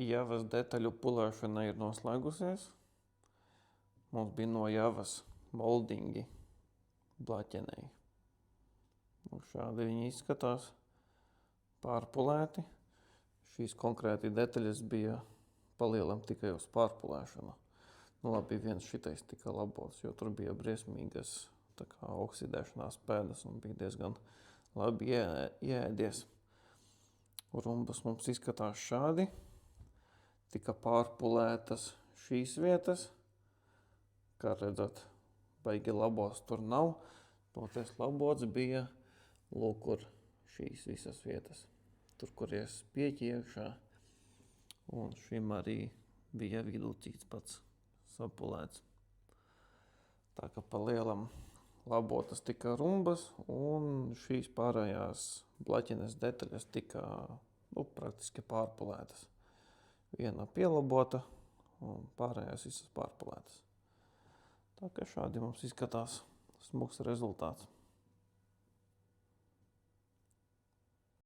Javas detaļu pulēšana ir noslēgusies. Mums bija no Javas moldingi blaķenei. Šādi viņi izskatās pārpulēti. Šīs konkrēti detaļas bija palielam tikai uz pārpulēšanu. Labi, viens šitais tika labots, jo tur bija briesmīgas oksidēšanās pēdas un bija diezgan labi ieēdies. Rumbas mums izskatās šādi. Tika pārpulētas šīs vietas. Kā redzat, baigi labos tur nav. Toties labots bija kur šīs visas vietas. Tur, kur ies pieķi iekšā. Un šim arī bija vidū cits pats sapulēts. Tā kā pa lielam labotas tika rumbas un šīs pārējās blaķenes detaļas tika praktiski pārpulētas. Viena pielabota un pārējās visas pārpulētas. Tā kā šādi mums izskatās smuks rezultāts.